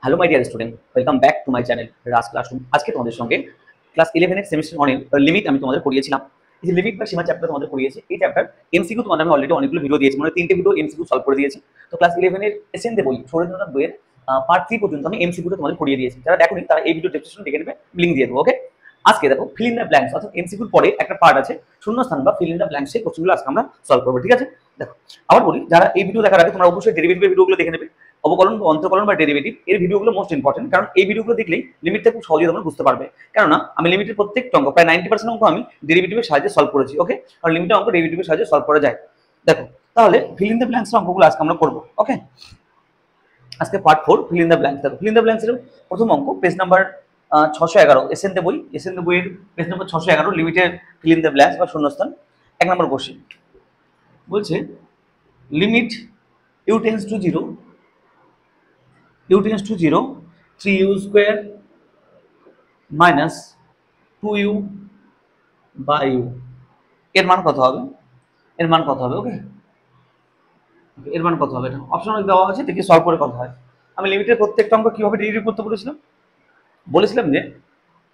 Hello my dear student, welcome back to my channel Raj classroom. আজকে তোমাদের সঙ্গে class 11 এর সেমিস্টার 1 এর লিমিট আমি তোমাদের পড়িয়েছিলাম। এই যে লিমিট বা সীমা চ্যাপ্টার তোমাদের পড়িয়েছি, এই চ্যাপ্টার এমসিকিউ তোমাদের আমি অলরেডি অনেকগুলো ভিডিও দিয়েছি, মানে 3টে ভিডিও এমসিকিউ সলভ করে দিয়েছি। তো ক্লাস 11 এর এসএনডে বই সুরেন্দ্রনাথ বইয়ের পার্ট 3 পর্যন্ত আমি এমসিকিউটা তোমাদের পড়িয়ে দিয়েছি। যারা দেখোনি তারা এই ভিডিও ডেসক্রিপশন দেখে নেবে, লিংক দিয়ে দেবো। ওকে, আজকে দেখো ফিল ইন দ্য ব্ল্যাঙ্কস, অর্থাৎ এমসিকিউর পরে একটা পার্ট আছে শূন্যস্থান বা ফিল ইন দ্য ব্ল্যাঙ্কস, সেই কোশ্চেনগুলো আজকে আমরা সলভ করবো। ঠিক আছে, দেখো আবার বলি, যারা এই ভিডিও দেখার আগে তোমরা অবশ্যই ডেরিভেটিভের ভিডিওগুলো দেখে নেবে। অবকলন বা অন্তরকলন বা ডেরিভেটিভ এর ভিডিওগুলো মোস্ট ইম্পর্টেন্ট, কারণ এই ভিডিওগুলো দেখলেই লিমিটটা খুব সহজে তোমরা বুঝতে পারবে। কেননা আমি লিমিটের প্রত্যেকটা অঙ্ক, প্রায় 90% অঙ্ক আমি ডেরিভেটিভের সাহায্যে সলভ করেছি। ওকে, কারণ লিমিটের অঙ্ক ডেরিভেটিভের সাহায্যে সলভ করা যায়। দেখো তাহলে ফিল ইন দ্য ব্ল্যাঙ্কস অঙ্কগুলো আজকে আমরা করবো। ওকে, আজকে part 4 fill in the blanks. দেখো ফিল ইন দ্য ব্ল্যাঙ্কস এর প্রথম অঙ্ক পেজ নাম্বার 611, এসএনডে বইয়ের পেজ নাম্বার 611, লিমিটের ফিল ইন দ্য ব্ল্যাঙ্কস বা শূন্যস্থান। 1 নম্বর কোশ্চেন বলছে limit u tends to 0, u tends to 0, 3u square minus 2u by u এর মান কত হবে? এর মান কত হবে? ওকে, এর মান কত হবে? এটা অপশন দেওয়া আছে, দেখি সলভ করে কত হয়। আমি লিমিটের প্রত্যেকটা অঙ্ক কিভাবে ডেরিভেটিভ করতে বলেছিলাম যে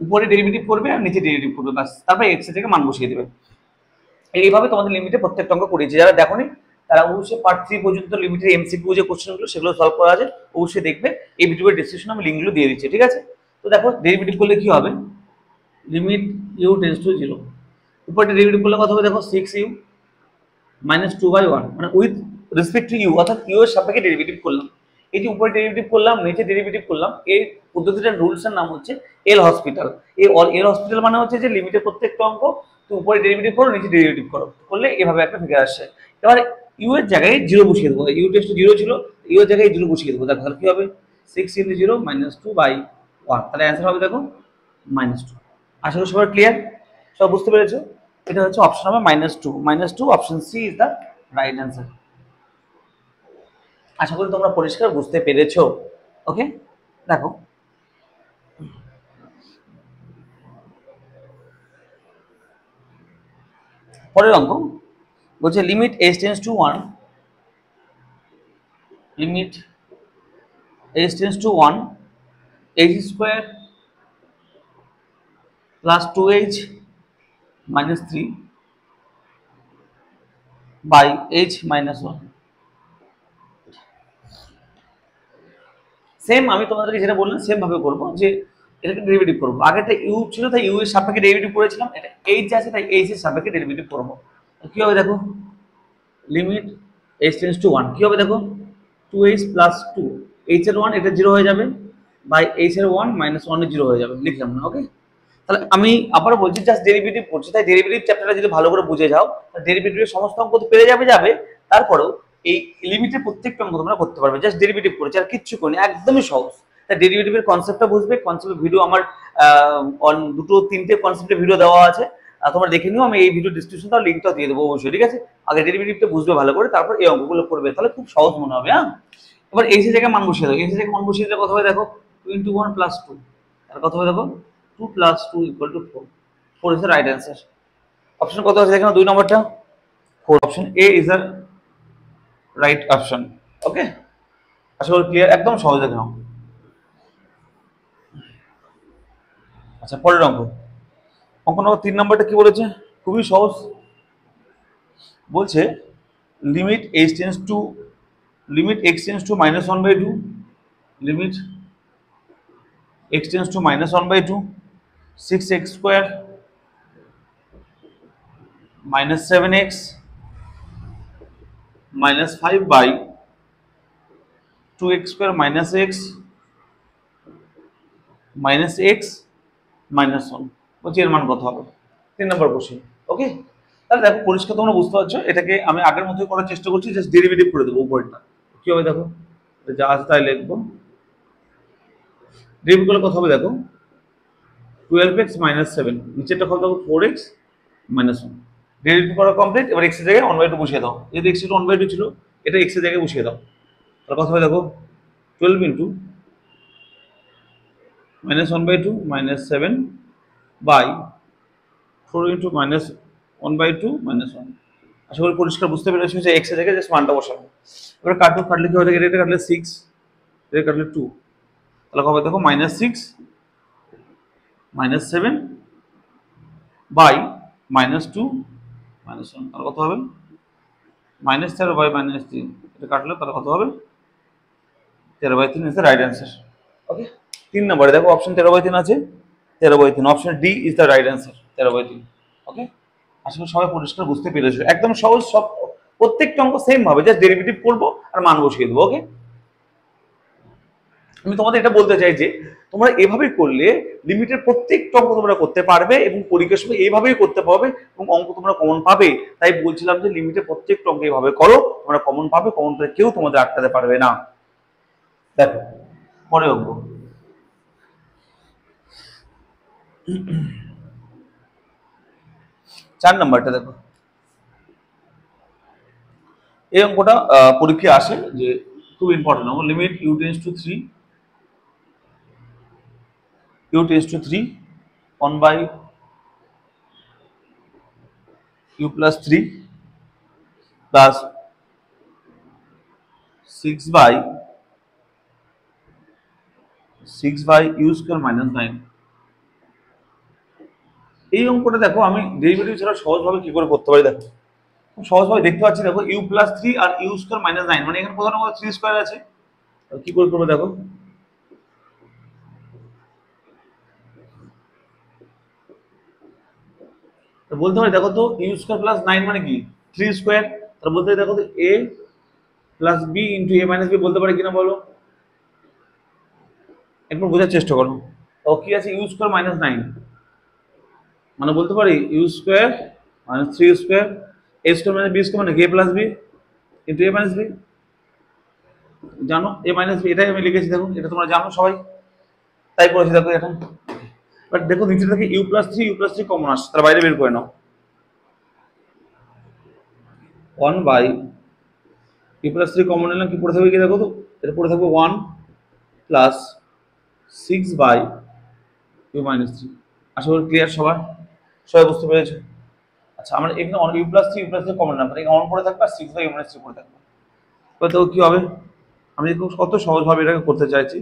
উপরে ডেরিভেটিভ করবে আর নিচে ডেরিভেটিভ করবে, বাস তারপর এক্স এর থেকে মান বসিয়ে দেবে। এইভাবে তোমাদের লিমিটের প্রত্যেকটা অঙ্ক করেছি। যারা দেখোনি তারা অবশ্যই পার্ট 3 পর্যন্ত লিমিটের এমসিকিউ যে কোশ্চেনগুলো সেগুলো সলভ করা আছে, অবশ্যই দেখবে। এই ভিডিওর ডেসক্রিপশনে আমি লিঙ্কগুলো দিয়ে দিচ্ছি। ঠিক আছে, তো দেখো ডেরিভেটিভ করলে কি হবে? লিমিট ইউ টেন্ডস টু 0, উপরে ডেরিভেটিভ করলে কত হবে? দেখো 6u মাইনাস 2/1, মানে উইথ রেসপেক্ট টু ইউ, অর্থাৎ ইউ এর সাপেক্ষে ডেরিভেটিভ করলাম। এই যে উপরে ডেরিভেটিভ করলাম, নিচে ডেরিভেটিভ করলাম, এই পদ্ধতিটার রুলস এর নাম হচ্ছে এল হসপিটাল। এই এল হসপিটাল মানে হচ্ছে যে লিমিটের প্রত্যেকটা অঙ্ক তো উপরে ডেরিভেটিভ করো, নিচে ডেরিভেটিভ করো, করলে এভাবে একটা ফিগার আসছে। এবার ইউ এর জায়গায় 0 বসিয়ে দেবো। ইউ টেস্ট 0 ছিল, ইউ এর জায়গায় 0 বসিয়ে দেবো। দেখো তাহলে কি হবে? 6 × 0 মাইনাস 2/1, তাহলে অ্যান্সার হবে দেখো -2। আশা করি সবার ক্লিয়ার, সব বুঝতে পেরেছো? এটা হচ্ছে অপশন হবে -2, option C is the right answer. আশা করি তোমরা পরিষ্কার বুঝতে পেরেছো। ওকে, দেখো পরের অঙ্ক বলছে limit h tends to 1, limit h tends to 1, h square plus 2h minus 3 by h minus 1। Same আমি তোমাদেরকে যেটা বললাম সেম ভাবে করবো, যে এটাকে ডেরিভেটিভ করবো। আগেটা ইউ ছিল তাই ইউ এর সাপেক্ষে ডেরিভেটিভ করেছিলাম, এটা এইচ আছে তাই এইচ এর সাপেক্ষে ডেরিভেটিভ করবো। কি হবে দেখো? লিমিট h টেন্ডস টু 1 কি হবে দেখো? 2h প্লাস 2, h এর 1 এটা 0 হয়ে যাবে, বাই h এর 1 মাইনাস 1 এর 0 হয়ে যাবে, লিখলাম না? ওকে, তাহলে আমি আবার বলছি জাস্ট ডেরিভেটিভ করছি, তাই ডেরিভেটিভ চ্যাপ্টারটা যদি ভালো করে বুঝে যাও ডেরিভেটিভের সমস্ত অঙ্ক তো পেরে যাবে। তারপরেও এই লিমিটের প্রত্যেকটা অঙ্ক তোমরা করতে পারবে, জাস্ট ডেরিভেটিভ করেছি আর কিচ্ছু করিনি, একদমই সহজ। তাই ডেরিভেটিভের কনসেপ্টটা বুঝবে, কনসেপ্টের ভিডিও আমার দুটো তিনটে কনসেপ্টের ভিডিও দেওয়া আছে, তোমরা দেখে নিও। আমি এই ভিডিও ডিসক্রিপশনটা লিঙ্কটা দিয়ে দেবো অবশ্যই। ঠিক আছে, আগে ডেরিভেটিভটা বুঝবে ভালো করে, তারপর এই অঙ্কগুলো করবে, তাহলে খুব সহজ মনে হবে। হ্যাঁ, এবার এই জায়গায় মান বসিয়ে দাও। এই জায়গায় মান বসিয়ে দিলে কত হবে দেখো? 2 × 1 প্লাস 2, আর কত হবে দেখো? 2 plus 2 equal to 4। 4 is the right answer. Option কত আছে দেখো, 2 নম্বরটা 4, option A is the right option. Okay, আশা করি ক্লিয়ার, একদম সহজ দেখে নাও। আচ্ছা, পরের অঙ্ক নম্বর 3 নম্বরটা কি বলেছে? খুবই সহজ, বলছে limit h tends to, limit x tends to -1/2, limit x tends to -1/2, 6x square minus 7x minus 5 by 2x square minus x minus x minus 1। বলছি এর মান কত হবে? 3 নম্বর কোশ্চেন। ওকে, তাহলে দেখো পরিষ্কার তোমরা বুঝতে পারছো, এটাকে আমি আগের মতোই করার চেষ্টা করছি, জাস্ট ডেরিভেটিভ করে দেবো উপরেরটা। কি হবে দেখো? যা আছে তাই লিখবো। ডেরিভেটিভ করলে কত হবে দেখো? 12x মাইনাস 7, নিচেরটা কত দেখো? 4x minus 1। ডেরিভেটিভ করা কমপ্লিট। এবার x এর জায়গায় 1/2 বসিয়ে দাও, যেহেতু x এর 1/2 ছিল, এটা x এর জায়গায় বসিয়ে দাও। তাহলে কত হবে দেখো? 12 into -1/2 minus 7 by 4 into -1/2 minus 1। আশা করি পরিষ্কার বুঝতে পেরেছো যে x এর জায়গায় জাস্ট মানটা বসাবো। এবার কাটলে কি হবে? এটা কাটলে 6, এটা কাটলে 2, তাহলে কবে দেখো -6 -7 বাই -2 -1, তাহলে কত হবে -13 বাই -3, এটা কাটলে তাহলে কত হবে 13/3 ইজ দ্য রাইট অ্যান্সার। ওকে, 3 নম্বরে দেখো অপশন 13/3 আছে, 13/3 option D is the right answer 13/3। ওকে, আশা করি সবাই পরিষ্কার বুঝতে পেরেছো, একদম সহজ, সব প্রত্যেকটা অঙ্ক সেম ভাবে, জাস্ট ডেরিভেটিভ করবো আর মান বসিয়ে দেবো। ওকে, আমি তোমাদের এটা বলতে চাই যে তোমরা এভাবেই করলে লিমিটের প্রত্যেকটা অঙ্ক তোমরা করতে পারবে এবং পরীক্ষার সময় এইভাবেই করতে পারবে এবং অঙ্ক তোমরা কমন পাবে। তাই বলছিলাম যে লিমিটের প্রত্যেকটা অঙ্ক এইভাবে করো, তোমরা কমন পাবে, কমন পেলে কেউ তোমাদের আটকাতে পারবে না। দেখো পরে অঙ্ক 4 নাম্বারটা দেখো, এই অঙ্কটা পরীক্ষায় আসে যে খুব ইম্পর্টেন্ট অঙ্ক। Limit u tends two 3 1 by u plus 3 plus 6 by u square minus 9। এই অঙ্কটা দেখো আমি ডেরিভেটিভ ছাড়া সহজভাবে কি করে করতে পারি, দেখো খুব সহজভাবে দেখতে পাচ্ছি। দেখো u plus 3 আর u square minus 9, মানে এখানে কোথাও না কোথাও 3 স্কয়ার আছে, কি করে করবে দেখো। তো বলতে পারি দেখো তো u square plus 9 মানে কি 3 স্কয়ার, তাহলে বলতে পারি দেখো তো a plus b into a minus b, বলতে পারি কিনা বলো, একবার বোঝার চেষ্টা করো। তো কি আছে u square minus 9, মানে বলতে পারি u square minus 3 square a square minus b square মানে a plus b into a minus b, জানো a minus b, এটাই আমি লিখেছি, দেখো এটা তোমরা জানো সবাই, তাই করেছি দেখো এটা। বাট দেখো নিচে থেকে u plus 3 কমন আসছে, তার বাইরে বের করে নাও। 1 by u plus 3 কমন নিলাম, কি পড়ে থাকবে কি দেখো তো, এটা পড়ে থাকবে 1 plus 6 by u minus 3। আশা করি ক্লিয়ার সবার, সবাই বুঝতে পেরেছো। আচ্ছা আমরা এখানে u plus 3 কমন নাম, এখানে 1 পড়ে থাকবে আর 6 by u minus 3 পড়ে থাকবে। এবার দেখো কি হবে, আমি কত সহজভাবে এটাকে করতে চাইছি,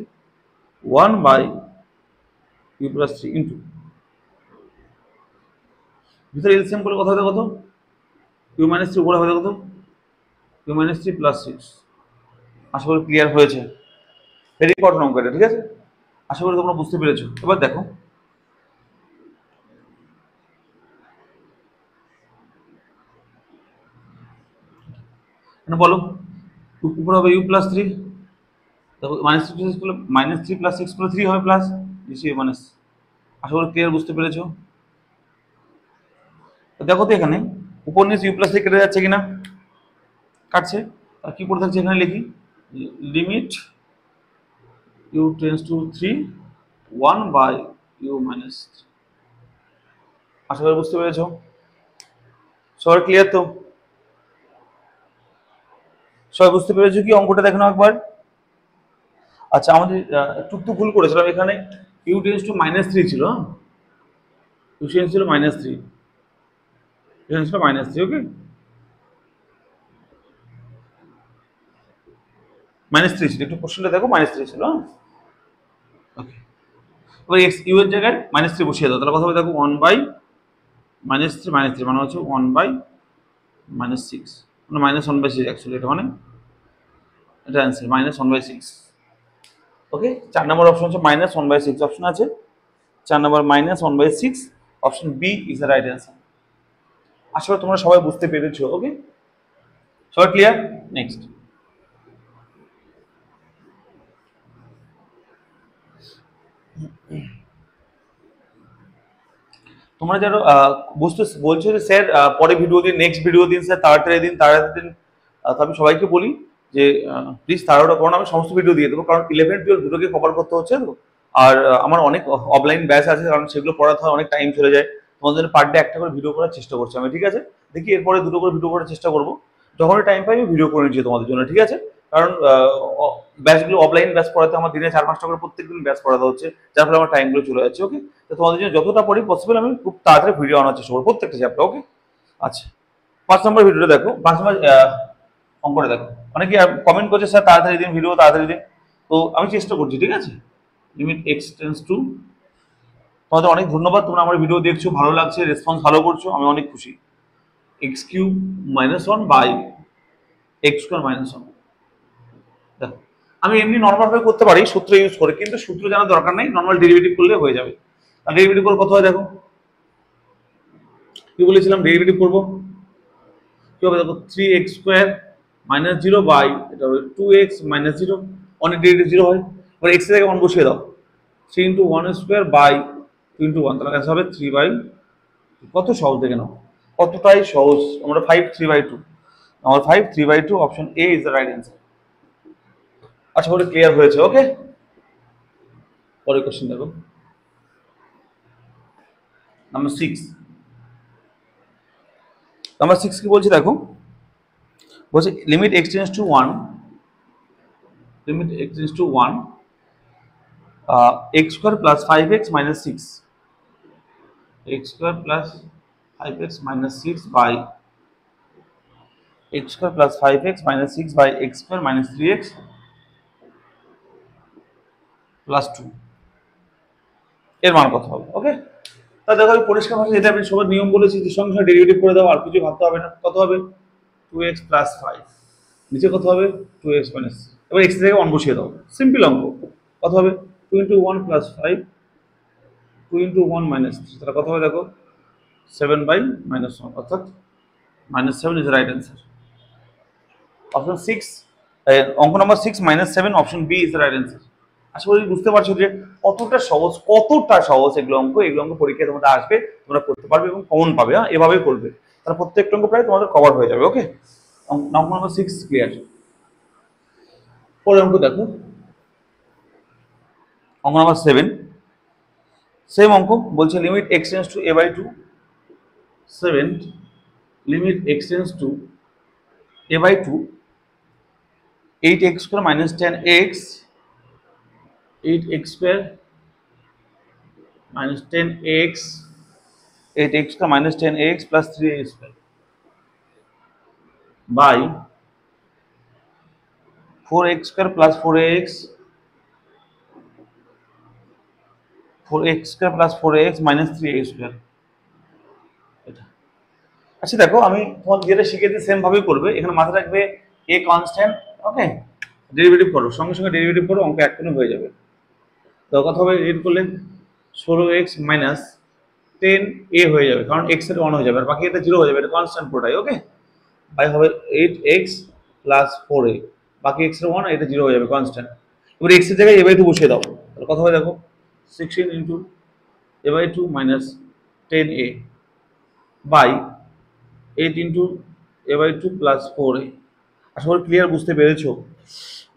1 by u plus 3 ইন্টু ভিতরে এলসিএম করে কথা দেখো তো, u minus 3 উপরে হবে দেখো তো, u minus 3 plus 6। আশা করি ক্লিয়ার হয়েছে, ভেরি ইম্পর্টেন্ট অঙ্ক এটা, ঠিক আছে, আশা করি তোমরা বুঝতে পেরেছো। এবার দেখো বলো উপরে হবে u plus 3, দেখো -3 plus 6 করে 3 হবে প্লাস নিচে মাইনাস। আশা করি ক্লিয়ার বুঝতে পেরেছো। দেখো তো এখানে উপর নিচে u plus 3 কেটে যাচ্ছে কিনা, কাটছে, আর কি করে থাকছে এখানে লিখি limit u tends two 3 1 by u minus 3। আশা করি বুঝতে পেরেছো, সবাই ক্লিয়ার তো, সবাই বুঝতে পেরেছো কি অঙ্কটা দেখো একবার। আচ্ছা আমাদের একটু ভুল করেছিলাম, এখানে u টেন্ডস টু -3 ছিল, u টেন্ডস ছিল -3, এখানে ছিল -3। ওকে -3 ছিল, একটু কোশ্চেনটা দেখো -3 ছিল। ওকে এবার x u এর জায়গায় -3 বসিয়ে দাও, তাহলে কথা হবে দেখো 1 by -3 মানে হচ্ছে 1 by -6, মানে -1/6 অ্যাকচুয়ালি, এটা মানে এটা অ্যান্সার -1/6। ওকে 4 নম্বর অপশন হচ্ছে -1/6 অপশন আছে, 4 নম্বর -1/6 option B is the right answer. আশা করি তোমরা সবাই বুঝতে পেরেছো। ওকে সবাই ক্লিয়ার। নেক্সট তোমরা যারা বুঝতে বলছো যে স্যার পরে ভিডিও দিন, নেক্সট ভিডিও দিন স্যার, তাড়াতাড়ি দিন তাড়াতাড়ি দিন, তো আমি সবাইকে বলি যে প্লিজ তাড়াহুড়ো করো না, আমি সমস্ত ভিডিও দিয়ে দেবো, কারণ 11 12 দুটোকে কভার করতে হচ্ছে তো। আর আমার অনেক অফলাইন ব্যাচ আছে, কারণ সেগুলো পড়াতে হয়, অনেক টাইম চলে যায়। তোমাদের জন্য পার ডে একটা করে ভিডিও করার চেষ্টা করছি আমি, ঠিক আছে, দেখি এরপরে দুটো করে ভিডিও করার চেষ্টা করবো, যখনই টাইম পাই আমি ভিডিও করে নিচ্ছি তোমাদের জন্য, ঠিক আছে। কারণ ব্যাচগুলো অফলাইন ব্যাচ পড়াতে আমার দিনে 4-5টা করে প্রত্যেকদিন ব্যাচ পড়াতে হচ্ছে, যার ফলে আমার টাইমগুলো চলে যাচ্ছে। ওকে তো তোমাদের জন্য যতটা পড়ি পসিবল আমি খুব তাড়াতাড়ি ভিডিও আনার চেষ্টা করবো প্রত্যেকটা চ্যাপ্টার। ওকে আচ্ছা 5 নম্বর ভিডিওটা দেখো, 5 নম্বর অঙ্কটা দেখো, অনেকে কমেন্ট করছে স্যার তাড়াতাড়ি দিন ভিডিও, তাড়াতাড়ি দিন, তো আমি চেষ্টা করছি, ঠিক আছে। লিমিট এক্স টেন্স টু, তোমাদের অনেক ধন্যবাদ, তোমরা আমার ভিডিও দেখছো, ভালো লাগছে, রেসপন্স ভালো করছো, আমি অনেক খুশি। X cube minus one by x square minus one. দেখো আমি এমনি নর্মাল ভাবে করতে পারি সূত্র ইউজ করে, কিন্তু সূত্র জানার দরকার নেই, নর্মাল ডেরিভেটিভ করলে হয়ে যাবে। আর ডেরিভেটিভ করে কত হয় দেখো, কি বলেছিলাম ডেরিভেটিভ করবো কি হবে দেখো, 3x square minus zero by এটা হবে 2x মাইনাস জিরো, অনেক ডেরিভেটিভ জিরো হয়। এবার এক্স এর জায়গায় 1 বসিয়ে দাও, 3 ইন্টু 1 স্কোয়ার বাই 2 ইন্টু 1, তাহলে অ্যান্সার হবে 3 বাই, কত সহজ দেখে নাও, কতটাই সহজ। আমরা 5 3/2, আমার 5 3/2, option A is the right answer. আচ্ছা বলে ক্লিয়ার হয়েছে, ওকে। পরের কোশ্চেন দেখো, নাম্বার 6। নাম্বার 6 কি বলছে দেখো, বলছে limit x tends to 1, limit x tends to 1 x square plus 5x minus 6, x square plus 5x minus 6 by x square plus 5x minus 6 by x square minus 3x plus 2, এর মান কত হবে, ওকে। তা দেখো আমি পরিষ্কার ভাষায় যেটা আমি সবার নিয়ম বলেছি যে সঙ্গে সঙ্গে ডেরিভেটিভ করে দাও, আর কিছু ভাবতে হবে না। কত হবে 2x প্লাস 5, নিচে কত হবে 2x মাইনাস, এবার x এর জায়গায় 1 বসিয়ে দাও, সিম্পল অঙ্ক। কত হবে 2 ইন্টু 1 প্লাস 5, 2 ইন্টু 1 মাইনাস 3, তাহলে কত হবে দেখো 7 বাই মাইনাস 1, অর্থাৎ minus 7 is right answer. Option 6, অঙ্ক নম্বর 6 minus 7, option B is right answer. আশা করি বুঝতে পারছো যে কতটা সহজ, কতটা সহজ এগুলো অঙ্ক। এগুলো অঙ্ক পরীক্ষায় তোমরা আসবে, তোমরা করতে পারবে এবং কমন পাবে। হ্যাঁ, এভাবেই করবে, তাহলে প্রত্যেকটা অঙ্ক প্রায় তোমাদের কভার হয়ে যাবে, ওকে। অঙ্ক নম্বর 6 ক্লিয়ার। পরের অঙ্ক দেখো, অঙ্ক নম্বর 7, সেম অঙ্ক বলছে limit x tends to a by 2, 7 limit x tends to a by 2, 8x square minus 10x, 8x square minus 10x, 8x square minus 10x plus 3x square by 4x square plus 4x, 4x square plus 4x minus 3x square। আচ্ছা দেখো আমি তোমার যেটা শিখেছি same ভাবেই করবে, এখানে মাথায় রাখবে a কনস্ট্যান্ট, ওকে। ডেরিভেটিভ করো, সঙ্গে সঙ্গে ডেরিভেটিভ করো, অঙ্ক এক কোণে হয়ে যাবে। তো কথা হবে এর করলে 16x মাইনাস 10a হয়ে যাবে, কারণ x এর 1 হয়ে যাবে, আর বাকি এটা 0 হয়ে যাবে, এটা কনস্ট্যান্ট পুরোটাই, ওকে। বাই হবে 8x প্লাস 4a, বাকি x এর 1, এটা 0 হয়ে যাবে, কনস্ট্যান্ট। এবার x এর জায়গায় a বাই 2 বসিয়ে দাও, তাহলে কথা হবে দেখো 16 into a by 2 minus 10a by 8 into a by 2 plus 4a। আশা করি ক্লিয়ার, বুঝতে পেরেছো।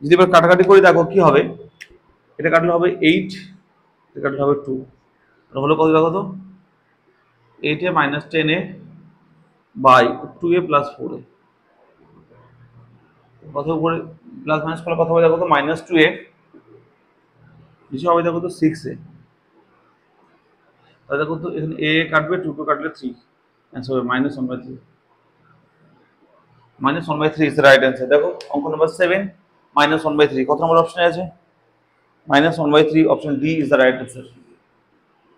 যদি এবার কাটাকাটি করে দেখো কি হবে, এটা কাটলে হবে 8, এটা কাটলে হবে 2, হলো কত দেখো তো 8a minus 10a by 2a plus 4a, কত উপরে প্লাস মাইনাস করলে কত হবে দেখো তো মাইনাস 2a, নিচে হবে দেখো তো 6a, তাহলে দেখো তো এখানে a কাটবে, 2 কাটলে 3, অ্যান্সার হবে minus 1/3, minus 1/3 is the right answer. দেখো অঙ্ক নম্বর 7 মাইনাস 1/3, কত নম্বর অপশনে আছে minus 1/3, option D is the right answer.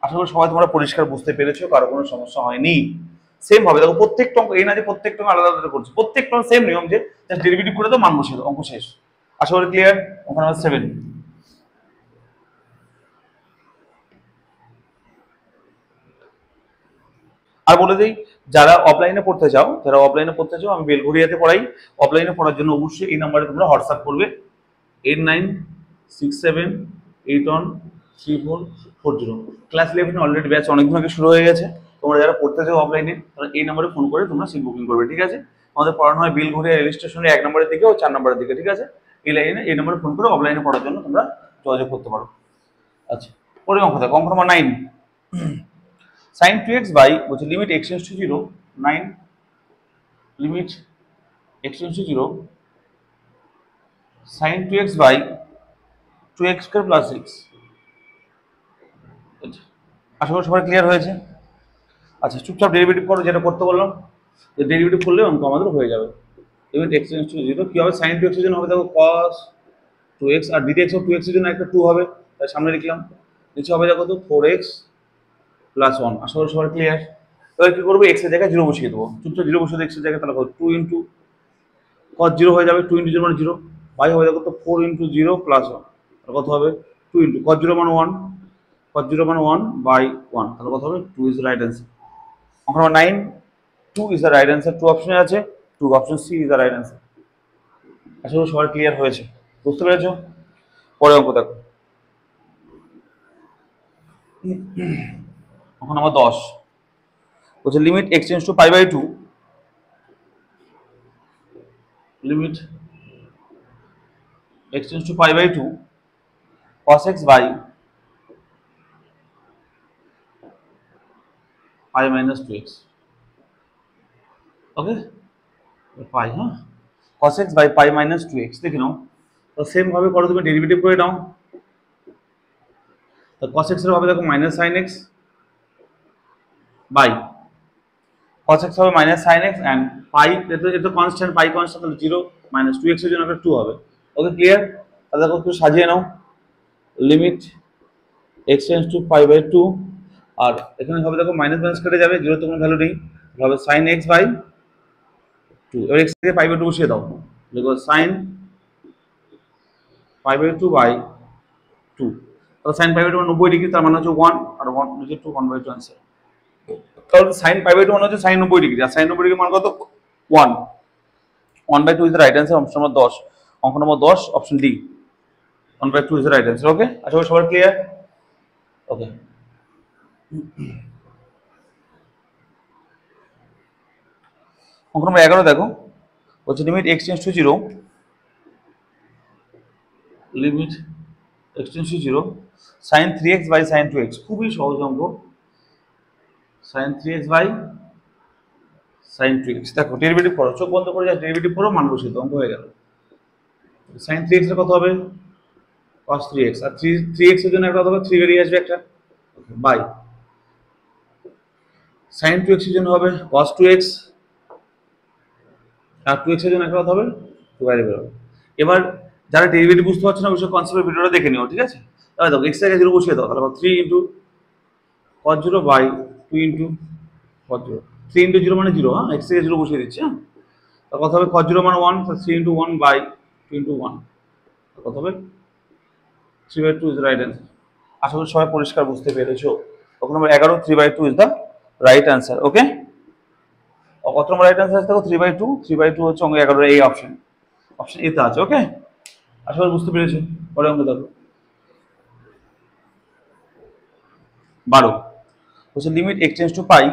আশা করি সবাই তোমরা পরিষ্কার বুঝতে পেরেছো, কারো কোনো সমস্যা হয়নি। সেম ভাবে দেখো প্রত্যেকটা অঙ্ক, এই না যে প্রত্যেকটা অঙ্ক আলাদা আলাদা করছে, প্রত্যেকটা সেম নিয়ম, যে জাস্ট ডেরিভেটিভ করে দাও, মান বসিয়ে দাও, অঙ্ক শেষ। আশা করি ক্লিয়ার। অঙ্ক নাম্বার 7। আর বলে দিই, যারা অফলাইনে পড়তে চাও, আমি বেলঘরিয়াতে পড়াই। অফলাইনে পড়ার জন্য অবশ্যই এই নাম্বারে তোমরা হোয়াটসঅ্যাপ করবে 8967813440। ক্লাস 11 অলরেডি ব্যাচ অনেকদিন আগে শুরু হয়ে গেছে। তোমরা যারা পড়তে চাও অফলাইনে, তারা এই নাম্বারে ফোন করে তোমরা সিট বুকিং করবে, ঠিক আছে। আমাদের পড়ানো হয় বেলঘরিয়া রেল স্টেশনে 1 নম্বরের দিকে ও 4 নম্বরের দিকে, ঠিক আছে। এই লাইনে এই নাম্বারে ফোন করে অফলাইনে পড়ার জন্য তোমরা যোগাযোগ করতে পারো। আচ্ছা, পরে অঙ্ক দেখো, অঙ্ক নম্বর 9। sin 2x by বলছে limit x tends to 0, 9 limit x tends to 0 sin 2x by 2x square plus 6। আশা করি সবার ক্লিয়ার হয়েছে। আচ্ছা চুপচাপ ডেরিভেটিভ করো, যেটা করতে বললাম, যে ডেরিভেটিভ করলে অঙ্ক আমাদের হয়ে যাবে। লিমিট x টেন্ডস টু 0 কি হবে, sin 2x এর জন্য হবে দেখো cos 2x, R ddx of 2x এর জন্য একটা 2 হবে, তাই সামনে লিখলাম, নিচে হবে দেখো তো 4x প্লাস 1। আশা করি সবার ক্লিয়ার। এবার কি করবো, এক্স এর জায়গায় জিরো বসিয়ে দেবো, চুপচাপ জিরো বসিয়ে এক্স এর জায়গায়, তাহলে 2 ইন্টু cos 0 হয়ে যাবে, 2 ইন্টু 0 মানে 0, বাই হবে দেখো তো 4 ইন্টু 0 প্লাস 1, তাহলে কত হবে 2 ইন্টু cos 0 মানে 1, cos 0 মানে 1 বাই 1, তাহলে কত হবে 2 ইজ রাইট অ্যান্সার। অঙ্ক নম্বর 9, 2 ইজ দ্য রাইট অ্যান্সার। 2 অপশনে আছে, 2 option C is the right answer. আশা করি সবার ক্লিয়ার হয়েছে, বুঝতে পেরেছো? পরে অঙ্ক দেখো, অঙ্ক নম্বর 10 বলছে limit x tends to pi by 2, limit x tends to pi by 2 cos x by pi minus 2x। Okay, pi, হ্যাঁ, cos x by pi minus 2x দেখে নাও। তো সেম ভাবে করো, তুমি ডেরিভেটিভ করে নাও। তো cos x এর হবে দেখো minus sin x by cos x হবে minus sin x and pi, এটা কনস্ট্যান্ট, পাই কনস্ট্যান্ট, তাহলে 0 মাইনাস 2x এর জন্য একটা 2 হবে। Okay, clear? তাহলে দেখো একটু সাজিয়ে নাও, limit x tends to pi by 2, আর এখানে হবে দেখো মাইনাস মাইনাস কেটে যাবে, 0 তো কোনো ভ্যালু নেই, হবে sin x বাই 2। এবার x থেকে পাই বাই 2 বসিয়ে দাও, দেখো sin পাই বাই 2 বাই 2, তাহলে sin পাই বাই 2 মানে 90 ডিগ্রি, তার মানে হচ্ছে 1, আর 1 হচ্ছে 2, 1 বাই 2 आंसर। তাহলে sin পাই বাই 2 মানে হচ্ছে sin 90 ডিগ্রি, আর sin 90 ডিগ্রি মান কত 1, 1 by 2 is the right answer. Option number 10, অঙ্ক নম্বর 10 option D, 1 by 2 is the right answer. Okay, আশা করি সবার ক্লিয়ার। ওকে, অঙ্ক নম্বর 11 দেখো, বলছে limit x tends to 0, limit x tends to 0 sin 3x by sin 2x। খুবই সহজ অঙ্ক, sin 3x by sin 2x। দেখো ডেরিভেটিভ করো, চোখ বন্ধ করে যা ডেরিভেটিভ করো, মান বসিয়ে দাও, অঙ্ক হয়ে গেল। sin 3x এর কত হবে cos 3x, আর 3x এর জন্য একটা কত হবে 3 বেরিয়ে আসবে একটা, বাই sin 2x এর জন্য হবে cos 2x, আর 2x এর জন্য একটা কত হবে 2 বাইরে বের হবে। এবার যারা ডেরিভেটিভ বুঝতে পারছো না, অবশ্যই কনসেপ্টের ভিডিওটা দেখে নিও, ঠিক আছে? তাহলে দেখো x এর জায়গায় 0 বসিয়ে দাও, তাহলে 3 into cos 0 by 2 into cos 0, 3 into 0 মানে 0, হ্যাঁ, x থেকে 0 বসিয়ে দিচ্ছি, হ্যাঁ। তাহলে কত হবে cos 0 মানে 1, তাহলে 3 ইনটু 1 বাই 2 ইনটু 1, কত হবে 3 বাই 2 ইজ রাইট অ্যান্সার। আশা করি সবাই পরিষ্কার বুঝতে পেরেছো। অঙ্ক নম্বর 11, 3 by 2 is the right answer. Okay, কত নম্বর রাইট অ্যান্সার আছে দেখো 3 বাই 2, 3 বাই 2 হচ্ছে অঙ্ক 11 এই অপশন, অপশন এ তে আছে। ওকে, আশা করি বুঝতে পেরেছো। পরে অঙ্ক দেখো 12 হচ্ছে limit x tends to pi,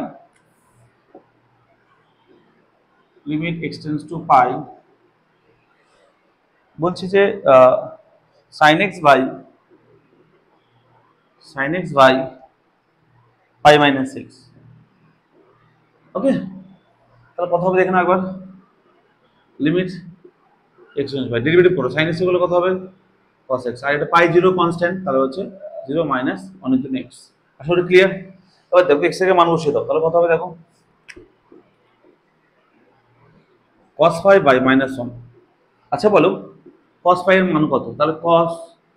limit x tends to pi, বলছি যে sin x by pi minus 6। Okay, তাহলে কথা হবে দেখে নাও একবার, limit x tends by derivative করো, sin x এর গুলো কত হবে cos x, আর এটা পাই 0 কনস্ট্যান্ট, তাহলে হচ্ছে 0 মাইনাস 1 ইনটু x। আশা করি ক্লিয়ার। এবার দেখো x এর মান বসিয়ে দাও, তাহলে কত হবে দেখো cos phi বাই মাইনাস 1। আচ্ছা বলো cos phi এর মান কত, তাহলে cos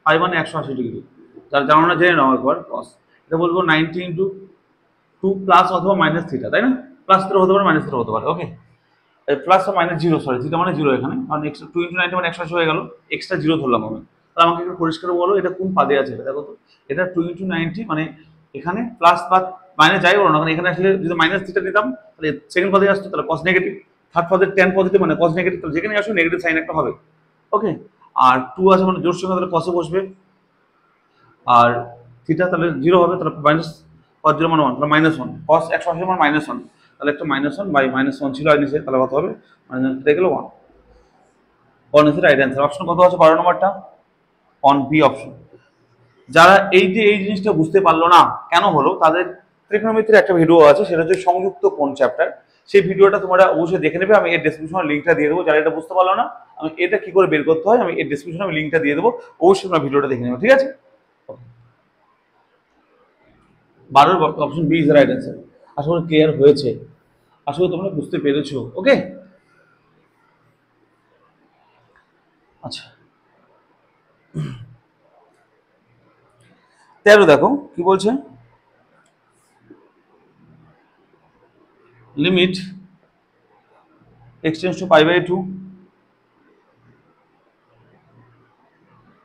phi মানে 180 ডিগ্রি, যার জানো না জেনে নাও একবার। cos এটা বলবো 90 ইনটু 2 প্লাস অথবা মাইনাস থিটা, তাই না? প্লাস থিটা হতে পারে, মাইনাস থিটা হতে পারে। ওকে, প্লাস বা মাইনাস 0, সরি, থিটা মানে 0 এখানে, কারণ x 2 ইনটু 90 মানে 180 হয়ে গেল, এক্সট্রা 0 ধরলাম আমি। তাহলে আমাকে একটু পরিষ্কার বলো এটা কোন পাদে আছে, এটা দেখো তো। এটা 2 ইনটু 90 মানে এখানে প্লাস বা মাইনাস যাই বলো না, কারণ এখানে আসলে যদি মাইনাস থিটা দিতাম তাহলে সেকেন্ড পদে আসতো, তাহলে cos নেগেটিভ, থার্ড পদে tan পজিটিভ মানে cos নেগেটিভ, তাহলে যেখানে আসবে নেগেটিভ সাইন একটা হবে। ওকে, আর 2 আছে মানে জোর সঙ্গে, তাহলে cos এ বসবে, আর থিটা তাহলে 0 হবে, তাহলে মাইনাস cos 0 মানে 1, তাহলে মাইনাস 1, cos 180 মানে মাইনাস 1, তাহলে একটা মাইনাস 1 বাই মাইনাস 1 ছিল আর নিচে, তাহলে কত হবে মাইনাস থেকে গেল 1। কোন ইজ রাইট অ্যান্সার? অপশন কত আছে 12 নম্বরটা, অন বি অপশন। যারা এই যে এই জিনিসটা বুঝতে পারলো না কেন হলো, তাদের ত্রিকোণমিতির একটা ভিডিও আছে, সেটা হচ্ছে সংযুক্ত কোণ চ্যাপ্টার, সেই ভিডিওটা তোমরা অবশ্যই দেখে নেবে, আমি এর ডেসক্রিপশনে লিঙ্কটা দিয়ে দেবো। যারা এটা বুঝতে পারলো না, আমি এটা কি করে বের করতে হয় আমি এর ডেসক্রিপশনে আমি লিঙ্কটা দিয়ে দেবো, অবশ্যই তোমরা ভিডিওটা দেখে নেবে, ঠিক আছে? 12 option B is right answer. আশা করি ক্লিয়ার হয়েছে, আশা করি তোমরা বুঝতে পেরেছো। ওকে, আচ্ছা 13 দেখো কি বলছে, limit x tends to pi by 2,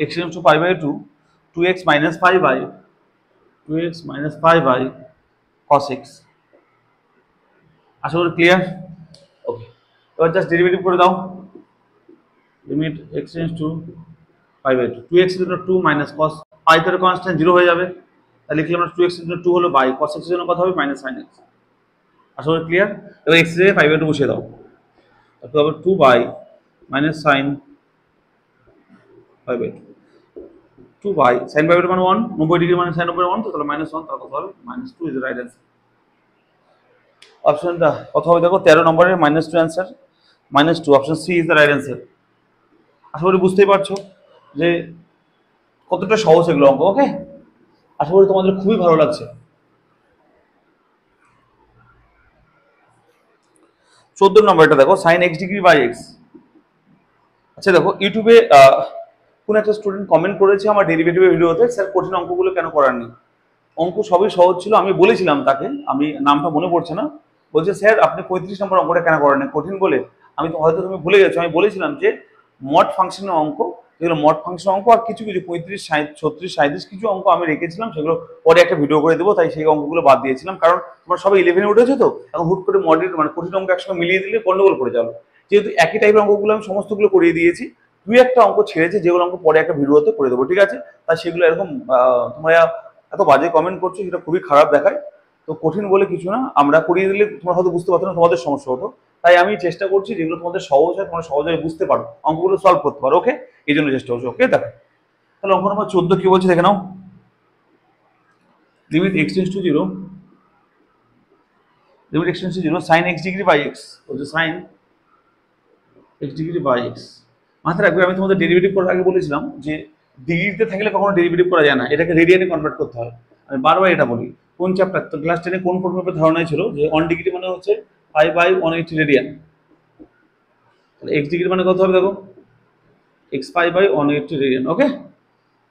x tends to pi by 2, 2x minus pi by 2x minus pi by cos x। আশা করি ক্লিয়ার। ওকে, এবার জাস্ট ডেরিভেটিভ করে দাও, limit x tends to pi by 2, 2x এর জন্য 2 minus cos পাই তো constant 0 হয়ে যাবে, তাহলে লিখলাম আমরা 2x এর জন্য 2 হলো বাই cos x এর জন্য কত হবে মাইনাস sin x। আশা করি ক্লিয়ার। এবার x এর পাই বাই 2 বসিয়ে দাও, তারপর আবার 2 by minus sin pi by 2 by sin pi by 2 মানে 1, 90 ডিগ্রি মানে sin 90 1, তো তাহলে মাইনাস 1, তাহলে কত হবে minus 2 is the right answer. অপশনটা কত হবে দেখো, 13 নম্বরের minus 2 answer, minus 2, option C is the right answer. আশা করি বুঝতেই পারছো যে কতটা সহজ এগুলো অঙ্ক। ওকে, আশা করি তোমাদের খুবই ভালো লাগছে। 14 নম্বরটা দেখো, sin x degree by x। আচ্ছা দেখো, ইউটিউবে কোন একটা স্টুডেন্ট কমেন্ট করেছে আমার ডেরিভেটিভের ভিডিওতে, স্যার কঠিন অঙ্কগুলো কেন করাননি? অঙ্ক সবই সহজ ছিল, আমি বলেছিলাম তাকে, আমি নামটা মনে পড়ছে না, বলছে স্যার আপনি 35 নম্বর অঙ্কটা কেন করেন কঠিন বলে। আমি তো হয়তো তুমি ভুলে গেছো, আমি বলেছিলাম যে মড ফাংশনের অঙ্ক, যেগুলো মড ফাংশনের অঙ্ক আর কিছু কিছু 35 36 37 কিছু অঙ্ক আমি রেখেছিলাম, সেগুলো পরে একটা ভিডিও করে দেবো, তাই সেই অঙ্কগুলো বাদ দিয়েছিলাম, কারণ তোমরা সবাই 11-এ উঠেছো তো, এখন হুট করে মডেল মানে কঠিন অঙ্ক একসঙ্গে মিলিয়ে দিলে গন্ডগোল করে যাবে। যেহেতু একই টাইপের অঙ্কগুলো আমি সমস্তগুলো করিয়ে দিয়েছি, দুই একটা অঙ্ক ছেড়েছে যেগুলো অঙ্ক পরে একটা ভিডিওতে করে দেবো, ঠিক আছে? তাই সেগুলো এরকম তোমরা এত বাজে কমেন্ট করছো, সেটা খুবই খারাপ দেখায়। তো কঠিন বলে কিছু না, আমরা করিয়ে দিলে তোমরা হয়তো বুঝতে পারতো না, তোমাদের সমস্যা হতো। তাই আমি চেষ্টা করছি যেগুলো তোমাদের সহজ হয়, তোমরা সহজে বুঝতে পারো, অঙ্কগুলো সলভ করতে পারো। ওকে, এই জন্য চেষ্টা করছি। ওকে দেখো, তাহলে অঙ্ক নম্বর 14 কি বলছে দেখে নাও, limit x tends to 0, limit x tends to 0 sin x degree by x, বলছে sin x degree by x। মাথায় রাখবে, আমি তোমাদের ডেরিভেটিভ করার আগে বলেছিলাম যে ডিগ্রিতে থাকলে কখনো ডেরিভেটিভ করা যায় না, এটাকে রেডিয়ানে কনভার্ট করতে হয়। আমি বারবার এটা বলি, কোন চ্যাপ্টার তো ক্লাস 10-এ কোন পরিমাপের ধারণা ছিল যে 1 ডিগ্রি মানে হচ্ছে পাই বাই 180 রেডিয়ান, তাহলে x ডিগ্রি মানে কত হবে দেখো, x পাই বাই 180 রেডিয়ান। ওকে,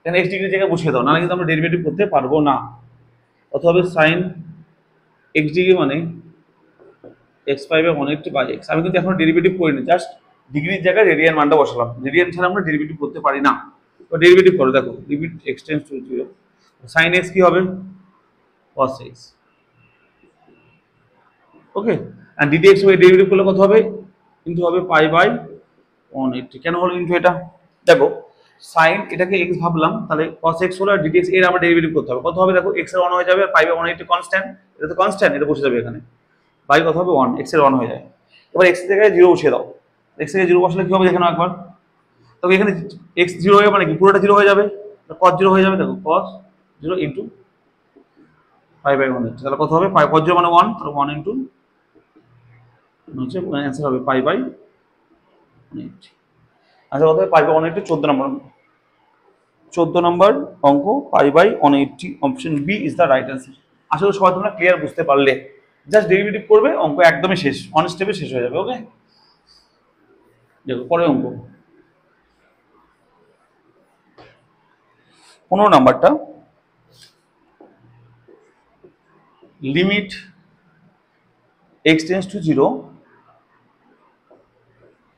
এখানে x ডিগ্রি জায়গায় বসিয়ে দাও, নাহলে কিন্তু আমরা ডেরিভেটিভ করতে পারবো না। কত হবে sin x ডিগ্রি মানে x pi by 180 by x। আমি কিন্তু এখন ডেরিভেটিভ করিনি, জাস্ট ডিগ্রির জায়গায় রেডিয়ান মানটা বসালাম, রেডিয়ান ছাড়া আমরা ডেরিভেটিভ করতে পারি না। তো ডেরিভেটিভ করো, দেখো limit x tends to 0, sin x কি হবে cos x। ওকে, আর dx বাই ডেরিভেটিভ করলে কত হবে, ইনটু হবে পাই বাই 180। কেন হলো ইনটু? এটা দেখো sin এটাকে x ভাবলাম, তাহলে cos x হলো, আর dx এর আমরা ডেরিভেটিভ করতে হবে, কত হবে দেখো, x এর 1 হয়ে যাবে, আর পাই বাই 180 কনস্ট্যান্ট, এটা তো কনস্ট্যান্ট, এটা বসে যাবে এখানে, বাই কত হবে 1, x এর 1 হয়ে যায়। এবার x এর জায়গায় 0 বসিয়ে দাও, x এর 0 বসালে কি হবে দেখে নাও একবার, তবে এখানে x 0 হয়ে যাবে মানে কি পুরোটা 0 হয়ে যাবে, cos 0 হয়ে যাবে, দেখো cos 0 ইনটু পাই বাই 180, তাহলে কত হবে, cos 0 মানে 1, তাহলে 1 ইনটু হচ্ছে অ্যান্সার হবে পাই বাই 180। আচ্ছা, কত হবে পাই বাই 180, 14 নম্বর অঙ্ক, 14 নম্বর অঙ্ক pi by 180, option B is the right answer. আশা করি সবাই তোমরা ক্লিয়ার বুঝতে পারলে, জাস্ট ডেরিভেটিভ করবে, অঙ্ক একদমই শেষ, অন স্টেপে শেষ হয়ে যাবে। ওকে, দেখো পরে অঙ্ক 15 নাম্বারটা, limit x tends to 0,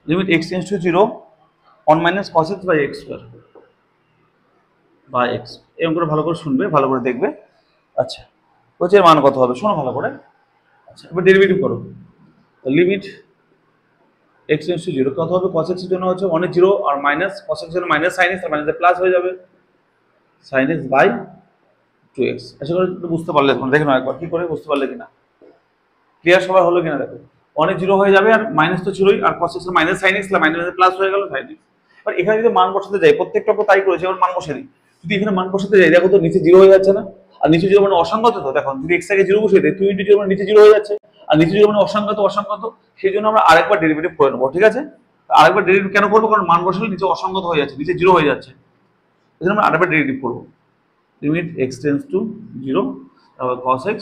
limit x tends to 0 1 minus cos x by x square by x। এই অঙ্কটা ভালো করে শুনবে, ভালো করে দেখবে। আচ্ছা, বলছে এর মান কত হবে, শোনো ভালো করে। আচ্ছা, এবার ডেরিভেটিভ করো, লিমিট x টেন্ডস টু 0 কত হবে, cos x এর জন্য হচ্ছে 1 0, আর মাইনাস cos x এর জন্য মাইনাস sin x, আর মাইনাসে প্লাস হয়ে যাবে sin x বাই 2x। আশা করি বুঝতে পারলে, তোমরা দেখে নাও একবার কি করে, বুঝতে পারলে কিনা, ক্লিয়ার সবার হলো কিনা দেখো, 1 0 হয়ে যাবে, আর মাইনাস তো ছিলই, আর cos x এর মাইনাস sin x, মাইনাসে প্লাস হয়ে গেল sin x। এবার এখানে যদি মান বসাতে যাই, প্রত্যেকটা অঙ্ক তাই করেছে, এবার মান বসে দিই, যদি এখানে মান বসাতে যাই দেখো তো নিচে 0 হয়ে যাচ্ছে না, আর নিচে 0 মানে অসংগত, তো দেখো যদি x টাকে 0 বসিয়ে দেই 2 × 0 মানে নিচে 0 হয়ে যাচ্ছে, আর নিচে 0 মানে অসংগত, সেই জন্য আমরা আরেকবার ডেরিভেটিভ করে নেবো, ঠিক আছে? আরেকবার ডেরিভেটিভ কেন করবো, কারণ মান বসালে নিচে অসংগত হয়ে যাচ্ছে, নিচে 0 হয়ে যাচ্ছে, এই জন্য আমরা আরেকবার ডেরিভেটিভ করবো, লিমিট x টেন্ডস টু 0, তারপর cos x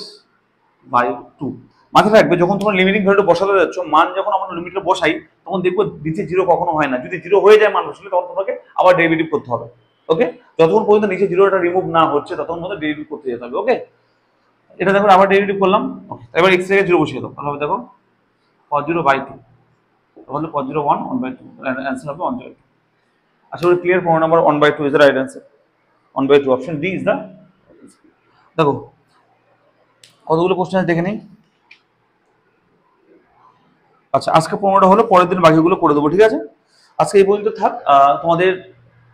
বাই 2। মাথায় রাখবে, যখন তোমরা লিমিটিং ভ্যালুটা বসাতে যাচ্ছ, মান যখন আমরা লিমিটটা বসাই, তখন দেখবো নিচে 0 কখনো হয় না, যদি 0 হয়ে যায় মান বসালে, তখন তোমাকে আবার ডেরিভেটিভ করতে হবে। ওকে, যতক্ষণ পর্যন্ত নিচে জিরোটা রিমুভ না হচ্ছে ততক্ষণ পর্যন্ত ডেরিভেটিভ করতে যেতে হবে। ওকে, এটা দেখো আবার ডেরিভেটিভ করলাম। ওকে, এবার এক্স থেকে জিরো বসিয়ে দাও, তাহলে দেখো cos 0/2, তাহলে cos 0 1/2, অ্যান্সার হবে 1/2। আশা করি clear. 15 number 1/2 is the right answer. 1/2 option D is the. দেখো কতগুলো কোশ্চেন দেখে নিই। আচ্ছা, আজকে 15টা হলো, পরের দিন বাকিগুলো করে দেবো, ঠিক আছে? আজকে এই পর্যন্ত থাক। তোমাদের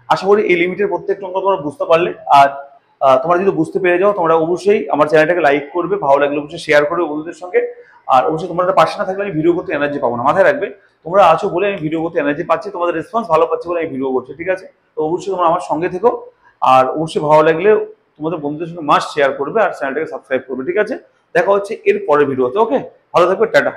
আশা করি এই লিমিটের প্রত্যেকটা অঙ্ক তোমরা বুঝতে পারলে। আর তোমরা যদি বুঝতে পেরে যাও, তোমরা অবশ্যই আমার চ্যানেলটাকে লাইক করবে, ভালো লাগলে অবশ্যই শেয়ার করবে বন্ধুদের সঙ্গে। আর অবশ্যই তোমরা পাশে না থাকলে আমি ভিডিও করতে এনার্জি পাবো না, মাথায় রাখবে। তোমরা আছো বলে আমি ভিডিও করতে এনার্জি পাচ্ছি, তোমাদের রেসপন্স ভালো পাচ্ছি বলে আমি ভিডিও করছি, ঠিক আছে? তো অবশ্যই তোমরা আমার সঙ্গে থেকো। আর অবশ্যই ভালো লাগলে তোমাদের বন্ধুদের সঙ্গে মাস্ট শেয়ার করবে আর চ্যানেলটাকে সাবস্ক্রাইব করবে, ঠিক আছে? দেখা হচ্ছে এর পরের ভিডিওতে। ওকে, ভালো থাকবে, টাটা।